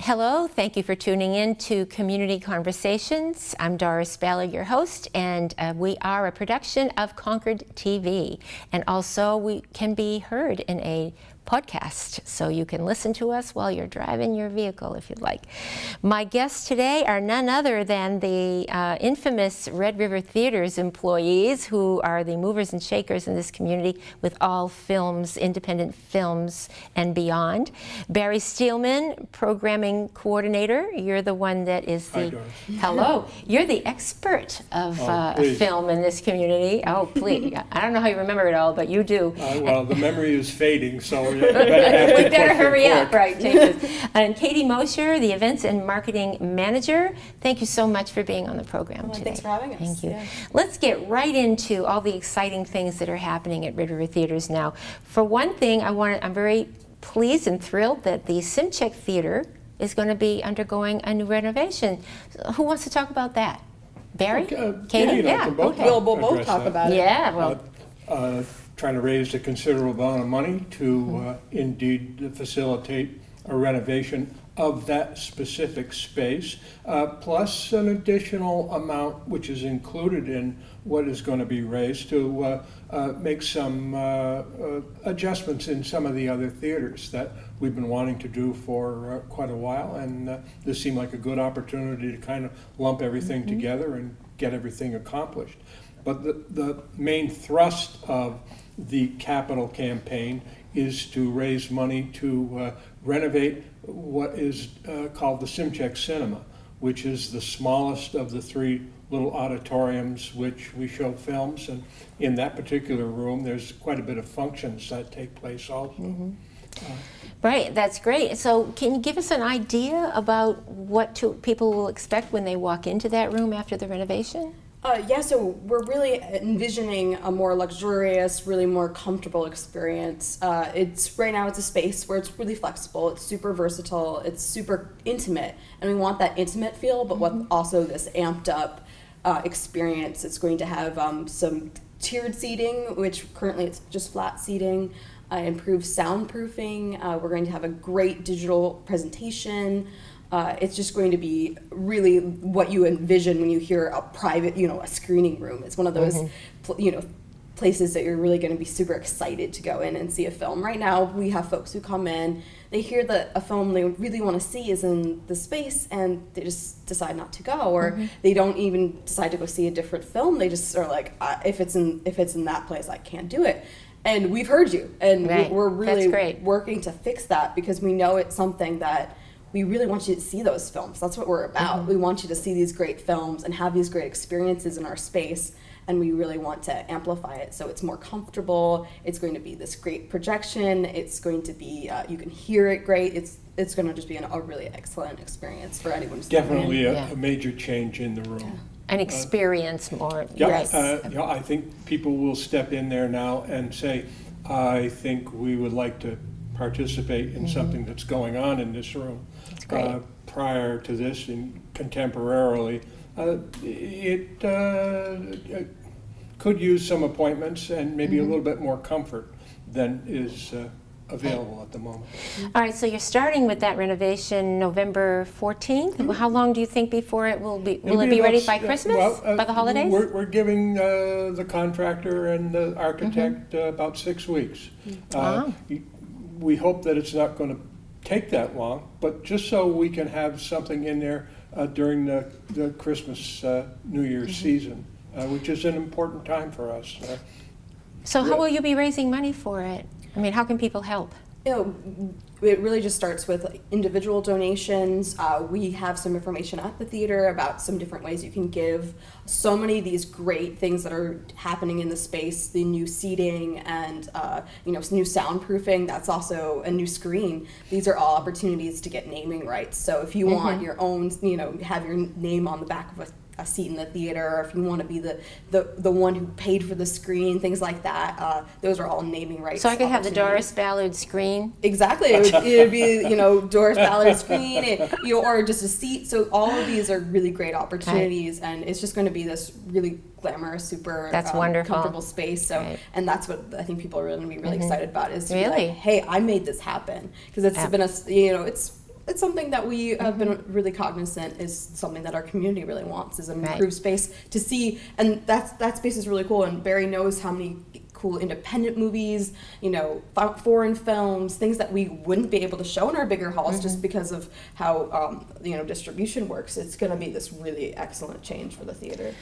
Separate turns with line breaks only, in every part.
Hello, thank you for tuning in to Community Conversations. I'm Doris Ballard, your host, and we are a production of Concord TV. And also we can be heard in a podcast, so you can listen to us while you're driving your vehicle if you'd like. My guests today are none other than the infamous Red River Theater's employees, who are the movers and shakers in this community with all films, independent films and beyond. Barry Steelman, programming coordinator. You're the one that is the...
Hi, Doris.
Hello. You're the expert of film in this community. Oh, please. I don't know how you remember it all, but you do.
Well, the memory is fading, so
we better hurry up, right? Take this. And Katie Mosher, the events and marketing manager. Thank you so much for being on the program today.
Thanks for having us.
Thank you.
Yeah.
Let's get right into all the exciting things that are happening at Red River Theaters now. For one thing, I'm very pleased and thrilled that the SimCheck Theater is going to be undergoing a new renovation. Who wants to talk about that? Barry? Katie?
Yeah.
We'll both talk about it.
Yeah, well.
Trying to raise a considerable amount of money to indeed facilitate a renovation of that specific space, plus an additional amount which is included in what is going to be raised to make some adjustments in some of the other theaters that we've been wanting to do for quite a while, and this seemed like a good opportunity to kind of lump everything together and get everything accomplished. But the main thrust of the capital campaign is to raise money to renovate what is called the SimCheck Cinema, which is the smallest of the three little auditoriums which we show films. And in that particular room, there's quite a bit of functions that take place also.
Right, that's great. So can you give us an idea about what people will expect when they walk into that room after the renovation?
So we're really envisioning a more luxurious, really more comfortable experience. Right now it's a space where it's really flexible, it's super versatile, it's super intimate, and we want that intimate feel, but with also this amped up experience. It's going to have some tiered seating, which currently it's just flat seating, improved soundproofing. We're going to have a great digital presentation. It's just going to be really what you envision when you hear a private, a screening room. It's one of those, places that you're really going to be super excited to go in and see a film. Right now, we have folks who come in, they hear that a film they really want to see is in the space, and they just decide not to go, or they don't even decide to go see a different film. They just are like, if it's in that place, I can't do it. And we've heard you, and we're really working to fix that, because we know it's something that we really want you to see those films. That's what we're about. We want you to see these great films and have these great experiences in our space, and we really want to amplify it so it's more comfortable. It's going to be this great projection. It's going to be, you can hear it great. It's going to just be a really excellent experience for anyone who's
definitely a major change in the room.
Yeah. An experience more.
Yes. I think people will step in there now and say, I think we would like to participate in something that's going on in this room. Prior to this, and contemporarily, it could use some appointments and maybe a little bit more comfort than is available at the moment.
All right, so you're starting with that renovation November 14th. How long do you think before it will be? Will it be ready by Christmas? By the holidays?
We're giving the contractor and the architect about 6 weeks. We hope that it's not going to take that long, but just so we can have something in there during the Christmas, New Year's season, which is an important time for us.
So how will you be raising money for it? I mean, how can people help?
It really just starts with individual donations. We have some information at the theater about some different ways you can give. So many of these great things that are happening in the space, the new seating and new soundproofing. That's also a new screen. These are all opportunities to get naming rights. So if you want your own, have your name on the back of a seat in the theater, or if you want to be the one who paid for the screen, things like that. Those are all naming rights.
So I could have the Doris Ballard screen?
Exactly. It would be, Doris Ballard screen, or just a seat. So all of these are really great opportunities, and it's just going to be this really glamorous, super
wonderful,
comfortable space. So, and that's what I think people are going to be really excited about, is to be like, hey, I made this happen, because it's been it's something that we have been really cognizant is something that our community really wants, is an improved space to see, and that space is really cool. And Barry knows how many cool independent movies, foreign films, things that we wouldn't be able to show in our bigger halls just because of how distribution works. It's going to be this really excellent change for the theater.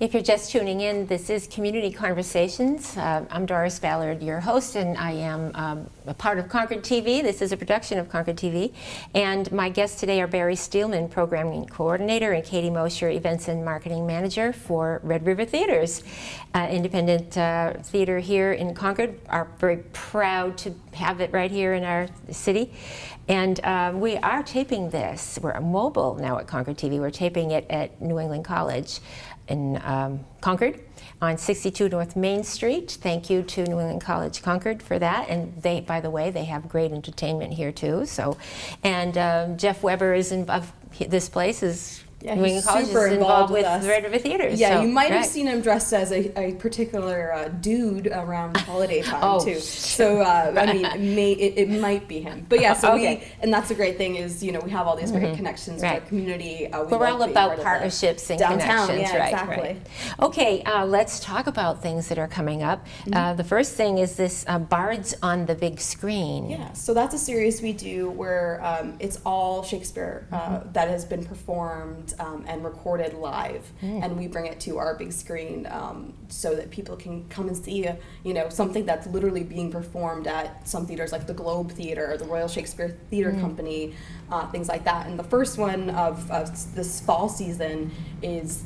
If you're just tuning in, this is Community Conversations. I'm Doris Ballard, your host, and I am a part of Concord TV. This is a production of Concord TV. And my guests today are Barry Steelman, Programming Coordinator, and Katie Mosher, Events and Marketing Manager for Red River Theaters, independent theater here in Concord. Are very proud to have it right here in our city. And we are taping this. We're mobile now at Concord TV. We're taping it at New England College in Concord on 62 North Main Street. Thank you to New England College Concord for that. And they, by the way, they have great entertainment here too. So, and Jeff Weber is of this place is.
Yeah,
New England College is involved with Red River Theaters.
Yeah,
so,
you might have seen him dressed as a particular dude around holiday time too. So I mean, it might be him. But yeah, so and that's a great thing is we have all these great connections with our community.
We're all about partnerships and
downtown,
connections,
yeah,
right?
exactly.
Right. Okay, let's talk about things that are coming up. The first thing is this Bards on the Big Screen.
Yeah, so that's a series we do where it's all Shakespeare that has been performed and recorded live, and we bring it to our big screen so that people can come and see something that's literally being performed at some theaters like the Globe Theater or the Royal Shakespeare Theatre Company, things like that. And the first one of this fall season is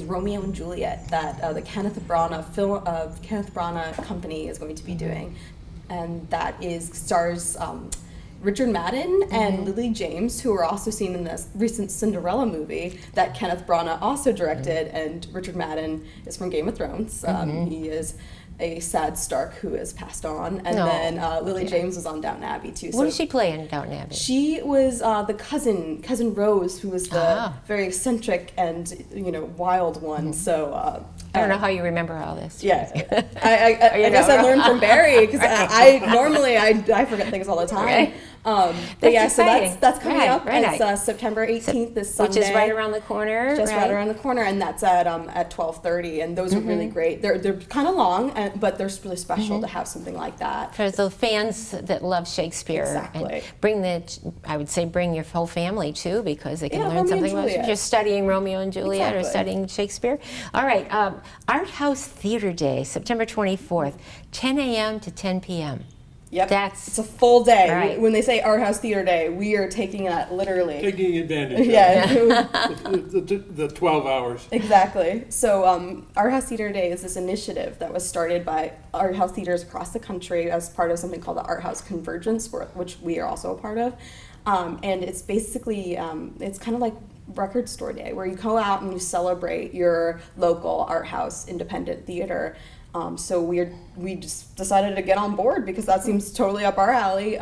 Romeo and Juliet that the Kenneth Branagh Company is going to be doing, and that stars Richard Madden and Lily James, who are also seen in this recent Cinderella movie that Kenneth Branagh also directed. And Richard Madden is from Game of Thrones. He is a sad Stark who has passed on. And then Lily James was on Downton Abbey too.
What did she play in Downton Abbey?
She was the cousin Rose, who was the very eccentric and wild one. So
I don't know how you remember all this.
Yeah, I guess I learned from Barry because I forget things all the time.
Okay.
But yeah, so that's coming up.
Right.
It's September 18th, this Sunday,
which is right around the corner.
Just right around the corner, and that's at 12:30. And those are really great. They're kind of long, but they're really special to have something like that
for the fans that love Shakespeare.
Exactly.
And I would say bring your whole family too, because they can learn something about it. You're studying Romeo and Juliet or studying Shakespeare. All right, Art House Theater Day, September 24th, 10 a.m. to 10 p.m.
Yep, it's a full day.
Right.
When they say Art House Theater Day, we are taking that literally.
Taking advantage of the 12 hours.
Exactly. So Art House Theater Day is this initiative that was started by art house theaters across the country as part of something called the Art House Convergence, which we are also a part of. And it's basically, it's kind of like Record Store Day, where you go out and you celebrate your local art house independent theater. So we just decided to get on board because that seems totally up our alley.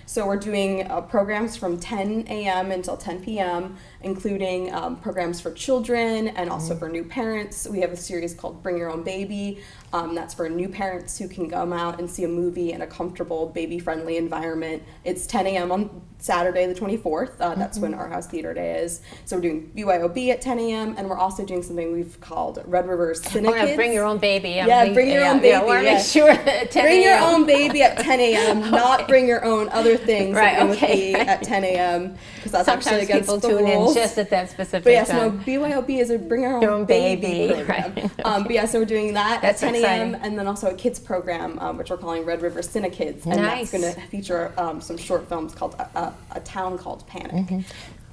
So we're doing programs from 10 a.m. until 10 p.m., including programs for children and also for new parents. We have a series called Bring Your Own Baby. That's for new parents who can come out and see a movie in a comfortable, baby-friendly environment. It's 10 a.m. on Saturday the 24th. That's when Art House Theater Day is. So we're doing BYOB at 10 a.m. and we're also doing something we've called Red River Cinekids.
Bring your own baby.
Yeah, bring your own baby.
I want to make sure at 10
Bring your own baby at 10 a.m., not bring your own other things with me at 10 a.m. because that's actually against the rules.
Sometimes people tune in just at that specific
time. But yes,
time.
no, BYOB is a bring your own baby program.
Right.
But yeah, so we're doing that at 10
exciting.
a.m. and then also a kids program, which we're calling Red River Cinekids, and
Nice.
that's going to feature some short films called A Town Called Panic.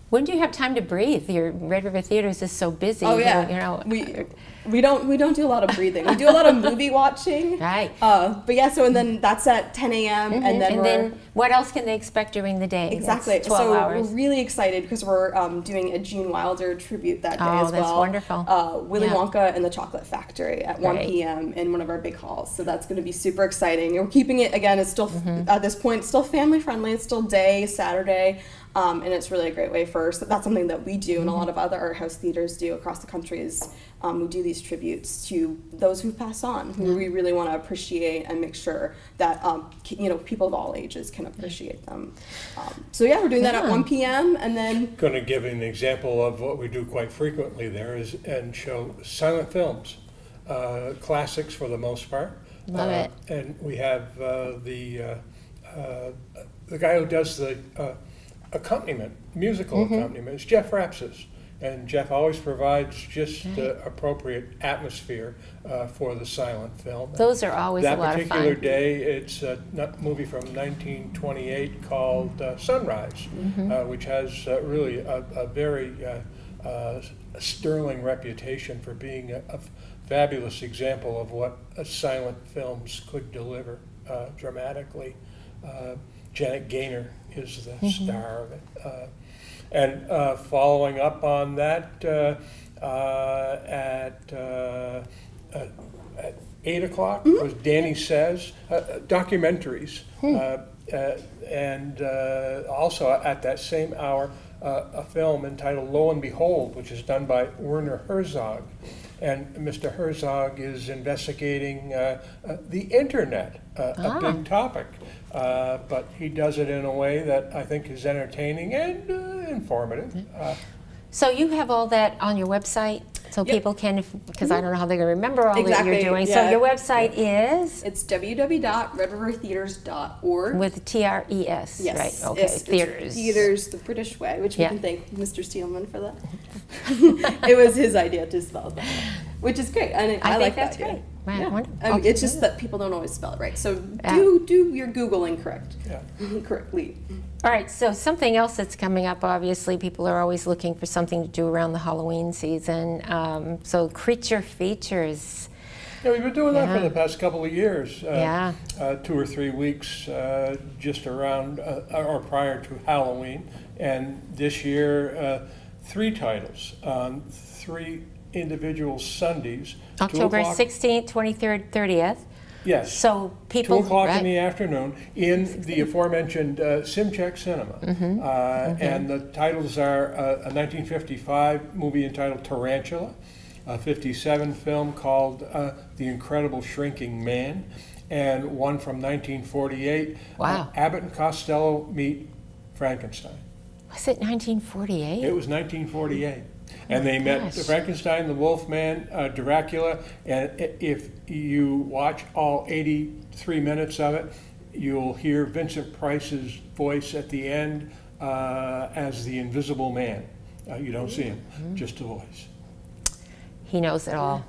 When do you have time to breathe? Your Red River Theaters is so busy.
Oh yeah, we don't do a lot of breathing. We do a lot of movie watching.
Right.
But yeah, so and then that's at 10 a.m. and then
what else can they expect during the day?
Exactly.
It's 12 hours.
We're really excited because we're doing a Gene Wilder tribute that day as well.
Oh, that's wonderful.
Willy Wonka and the Chocolate Factory at 1 p.m. in one of our big halls. So that's going to be super exciting. And we're keeping it, again, it's still, at this point, still family friendly. It's still day, Saturday. And it's really a great way so that's something that we do and a lot of other art house theaters do across the country is we do these tributes to those who pass on, who we really want to appreciate and make sure that people of all ages can appreciate them. So yeah, we're doing that at 1 p.m. and then
Going to give an example of what we do quite frequently there and show silent films, classics for the most part.
Love it.
And we have the guy who does the accompaniment, musical accompaniment, is Jeff Rapsis. And Jeff always provides just the appropriate atmosphere for the silent film.
Those are always a lot of fun.
That particular day, it's a movie from 1928 called Sunrise, which has really a very sterling reputation for being a fabulous example of what silent films could deliver dramatically. Janet Gaynor is the star of it. And following up on that, at 8 o'clock was Danny Says, documentaries. And also at that same hour, a film entitled Lo and Behold, which is done by Werner Herzog. And Mr. Herzog is investigating the internet, a big topic. But he does it in a way that I think is entertaining and informative.
So you have all that on your website, so people can, because I don't know how they're going to remember all that
Exactly,
you're doing. So
yeah.
your website is
it's www.redrivertheaters.org.
with TRES,
Yes,
right? Okay,
it's
theaters.
Theaters the British way, which we
Yeah.
can thank Mr. Steelman for that. It was his idea to spell it that way, which is great. And I
think
like
that's
that.
great. Right,
Yeah.
wonderful.
It's just that people don't always spell it right. So
Yeah.
do your Googling correctly.
All right, so something else that's coming up, obviously, people are always looking for something to do around the Halloween season. So creature features.
Yeah, we've been doing that for the past couple of years. 2 or 3 weeks just around or prior to Halloween. And this year, 3 titles on 3 individual Sundays. 2
October
o'clock
16th, 23rd, 30th.
Yes.
So people,
2 o'clock
right.
in the afternoon in the aforementioned SimCheck Cinema. And the titles are a 1955 movie entitled Tarantula, a 57 film called The Incredible Shrinking Man, and one from 1948,
Wow.
Abbott and Costello Meet Frankenstein.
Was it 1948?
It was 1948. And they met
gosh.
Frankenstein, the Wolfman, Dracula, and if you watch all 83 minutes of it, you'll hear Vincent Price's voice at the end as the Invisible Man. You don't see him, just a voice.
He knows it all.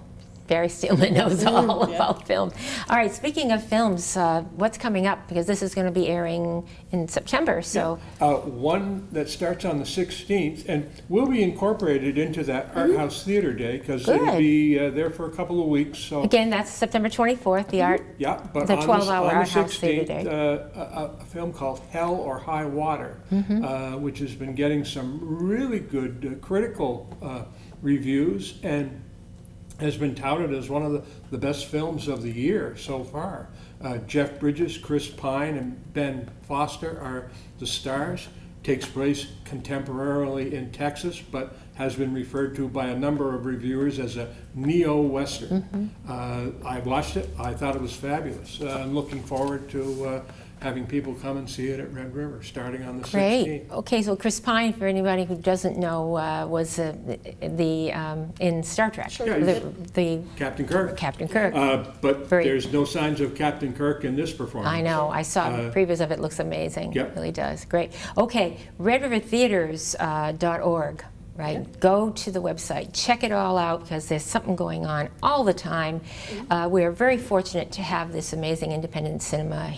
Barry Steelman knows all about film. All right, speaking of films, what's coming up? Because this is going to be airing in September, so.
One that starts on the 16th, and will be incorporated into that Art House Theater Day, because it'll
Good.
be there for a couple of weeks. So
Again, that's September 24th, the art.
yeah, but
The
on
12-hour
on
Art
the
House Theater
16th,
Day.
a film called Hell or High Water, which has been getting some really good critical reviews and has been touted as one of the best films of the year so far. Jeff Bridges, Chris Pine, and Ben Foster are the stars. Takes place contemporarily in Texas, but has been referred to by a number of reviewers as a neo-Western. I watched it. I thought it was fabulous. I'm looking forward to having people come and see it at Red River, starting on the 16th.
Great. Okay, so Chris Pine, for anybody who doesn't know, was in Star Trek.
Sure.
Yeah,
the
Captain Kirk.
Captain Kirk.
But
Very-
there's no signs of Captain Kirk in this performance.
I know. I saw previews of it. Looks amazing.
Yep.
It really does. Great. Okay, redrivertheaters.org. Right. Go to the website. Check it all out because there's something going on all the time. We are very fortunate to have this amazing independent cinema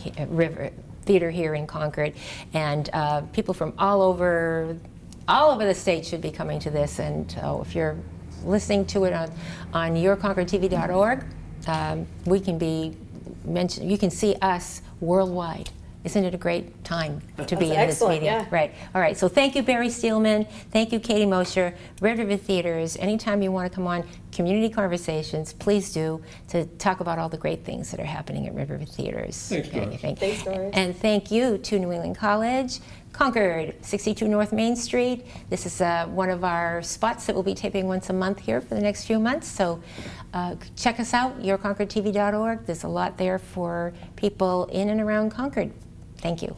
theater here in Concord, and people from all over the state should be coming to this. And if you're listening to it on yourconcordtv.org, we can be mentioned. You can see us worldwide. Isn't it a great time to be in this
excellent,
meeting?
yeah.
Right. All right. So thank you, Barry Steelman. Thank you, Katie Mosher. Red River Theaters. Anytime you want to come on Community Conversations, please do, to talk about all the great things that are happening at Red River Theaters.
Thanks, Doris.
Thanks, Doris.
And thank you to New England College Concord, 62 North Main Street. This is one of our spots that we'll be taping once a month here for the next few months. So check us out, yourconcordtv.org. There's a lot there for people in and around Concord. Thank you.